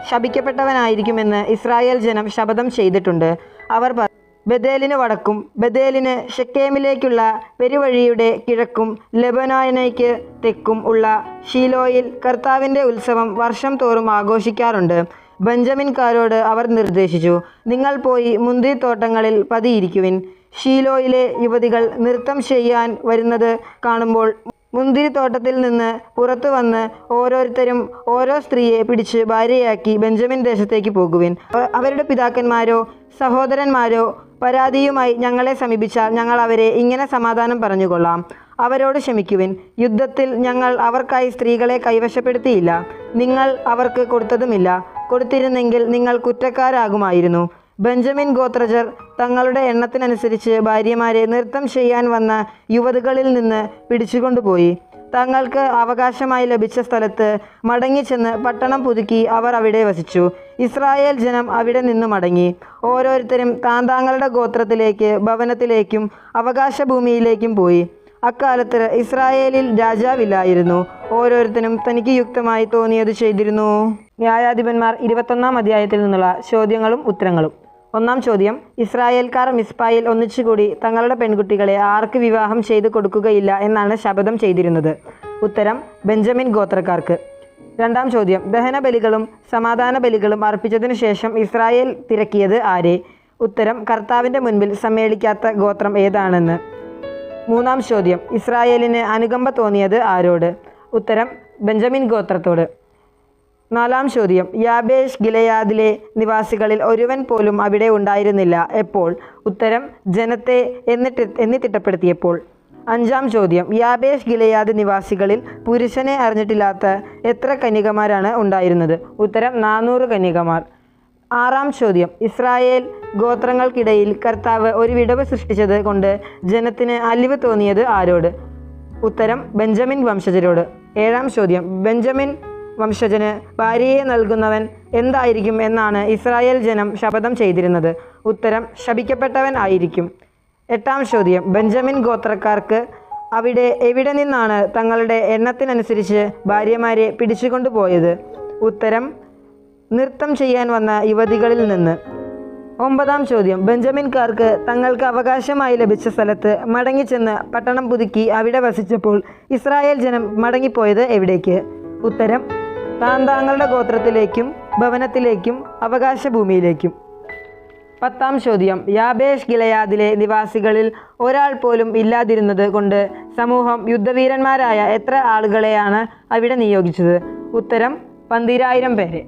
ശപിക്കപ്പെട്ടവനായിരിക്കുമെന്ന് Israel ജനം ശപഥം ചെയ്തിട്ടുണ്ട്. അവർ ബഥേലിന് വടക്കും ബഥേലിന് ഷെക്കേമിലേക്കുള്ള പെരുവഴിയുടെ കിഴക്കും ലെബനോനയ്ക്ക് തെക്കും ഉള്ള ശീലോയിൽ കർത്താവിൻ്റെ ഉത്സവം വർഷം തോറും ആഘോഷിക്കാറുണ്ട്. ബെഞ്ചമിൻകാരോട് അവർ നിർദ്ദേശിച്ചു, നിങ്ങൾ പോയി മുന്തിരിത്തോട്ടങ്ങളിൽ പതിയിരിക്കുവിൻ. ശീലോയിലെ യുവതികൾ നൃത്തം ചെയ്യാൻ വരുന്നത് കാണുമ്പോൾ മുന്തിരിത്തോട്ടത്തിൽ നിന്ന് പുറത്തു വന്ന് ഓരോരുത്തരും ഓരോ സ്ത്രീയെ പിടിച്ച് ഭാര്യയാക്കി ബെഞ്ചമിൻ ദേശത്തേക്ക് പോകുവിൻ. അവരുടെ പിതാക്കന്മാരോ സഹോദരന്മാരോ പരാതിയുമായി ഞങ്ങളെ സമീപിച്ചാൽ ഞങ്ങൾ അവരെ ഇങ്ങനെ സമാധാനം പറഞ്ഞുകൊള്ളാം. അവരോട് ക്ഷമിക്കുവിൻ. യുദ്ധത്തിൽ ഞങ്ങൾ അവർക്കായി സ്ത്രീകളെ കൈവശപ്പെടുത്തിയില്ല, നിങ്ങൾ അവർക്ക് കൊടുത്തതുമില്ല. കൊടുത്തിരുന്നെങ്കിൽ നിങ്ങൾ കുറ്റക്കാരാകുമായിരുന്നു. ബെഞ്ചമിൻ ഗോത്രജർ തങ്ങളുടെ എണ്ണത്തിനനുസരിച്ച് ഭാര്യമാരെ നൃത്തം ചെയ്യാൻ വന്ന യുവതികളിൽ നിന്ന് പിടിച്ചുകൊണ്ടുപോയി. തങ്ങൾക്ക് അവകാശമായി ലഭിച്ച സ്ഥലത്ത് മടങ്ങിച്ചെന്ന് പട്ടണം പുതുക്കി അവർ അവിടെ വസിച്ചു. ഇസ്രായേൽ ജനം അവിടെ നിന്നു മടങ്ങി. ഓരോരുത്തരും താന്താങ്ങളുടെ ഗോത്രത്തിലേക്ക്, ഭവനത്തിലേക്കും അവകാശഭൂമിയിലേക്കും പോയി. അക്കാലത്ത് ഇസ്രായേലിൽ രാജാവില്ലായിരുന്നു. ഓരോരുത്തരും തനിക്ക് യുക്തമായി തോന്നിയത് ചെയ്തിരുന്നു. ന്യായാധിപന്മാർ 21-ാം അധ്യായത്തിൽ നിന്നുള്ള ചോദ്യങ്ങളും ഉത്തരങ്ങളും. 1-ാം ചോദ്യം, ഇസ്രായേൽക്കാർ മിസ്പായിൽ ഒന്നിച്ചുകൂടി തങ്ങളുടെ പെൺകുട്ടികളെ ആർക്ക് വിവാഹം ചെയ്തു കൊടുക്കുകയില്ല എന്നാണ് ശപഥം ചെയ്തിരുന്നത്? ഉത്തരം, ബെഞ്ചമിൻ ഗോത്രക്കാർക്ക്. 2-ാം ചോദ്യം, ദഹനബലികളും സമാധാന ബലികളും അർപ്പിച്ചതിനു ശേഷം ഇസ്രായേൽ തിരക്കിയത് ആരെ? ഉത്തരം, കർത്താവിൻ്റെ മുൻപിൽ സമ്മേളിക്കാത്ത ഗോത്രം ഏതാണെന്ന്. 3-ാം ചോദ്യം, ഇസ്രായേലിന് അനുകമ്പ തോന്നിയത് ആരോട്? ഉത്തരം, ബെഞ്ചമിൻ ഗോത്രത്തോട്. 4-ാം ചോദ്യം, യാബേഷ് ഗിലെയാദിലെ നിവാസികളിൽ ഒരുവൻ പോലും അവിടെ ഉണ്ടായിരുന്നില്ല. എപ്പോൾ? ഉത്തരം, ജനത്തെ എന്നി തിട്ടപ്പെടുത്തിയപ്പോൾ. 5-ാം ചോദ്യം, യാബേഷ് ഗിലെയാദ് നിവാസികളിൽ പുരുഷനെ അറിഞ്ഞിട്ടില്ലാത്ത എത്ര കന്യകമാരാണ് ഉണ്ടായിരുന്നത്? ഉത്തരം, 400 കന്യകമാർ. 6-ാം ചോദ്യം, ഇസ്രായേൽ ഗോത്രങ്ങൾക്കിടയിൽ കർത്താവ് ഒരു വിടവ് സൃഷ്ടിച്ചത് കൊണ്ട് ജനത്തിന് അലിവ് തോന്നിയത് ആരോട്? ഉത്തരം, ബെഞ്ചമിൻ വംശജരോട്. 7-ാം ചോദ്യം, ബെഞ്ചമിൻ വംശജന് ഭാര്യയെ നൽകുന്നവൻ എന്തായിരിക്കും എന്നാണ് ഇസ്രായേൽ ജനം ശപഥം ചെയ്തിരുന്നത്? ഉത്തരം, ശപിക്കപ്പെട്ടവൻ ആയിരിക്കും. 8-ാം ചോദ്യം, ബെഞ്ചമിൻ ഗോത്രക്കാർക്ക് എവിടെ നിന്നാണ് തങ്ങളുടെ എണ്ണത്തിനനുസരിച്ച് ഭാര്യമാരെ പിടിച്ചുകൊണ്ടുപോയത്? ഉത്തരം, നൃത്തം ചെയ്യാൻ വന്ന യുവതികളിൽ നിന്ന്. 9-ാം ചോദ്യം, ബെഞ്ചമിൻകാർക്ക് തങ്ങൾക്ക് അവകാശമായി ലഭിച്ച സ്ഥലത്ത് മടങ്ങിച്ചെന്ന് പട്ടണം പുതുക്കി അവിടെ വസിച്ചപ്പോൾ ഇസ്രായേൽ ജനം മടങ്ങിപ്പോയത് എവിടേക്ക്? ഉത്തരം, താന്താങ്ങളുടെ ഗോത്രത്തിലേക്കും ഭവനത്തിലേക്കും അവകാശഭൂമിയിലേക്കും. 10-ാം ചോദ്യം, യാബേഷ് ഗിലെയാദിലെ നിവാസികളിൽ ഒരാൾ പോലും ഇല്ലാതിരുന്നത് കൊണ്ട് സമൂഹം യുദ്ധവീരന്മാരായ എത്ര ആളുകളെയാണ് അവിടെ നിയോഗിച്ചത്? ഉത്തരം, 12,000 പേരെ.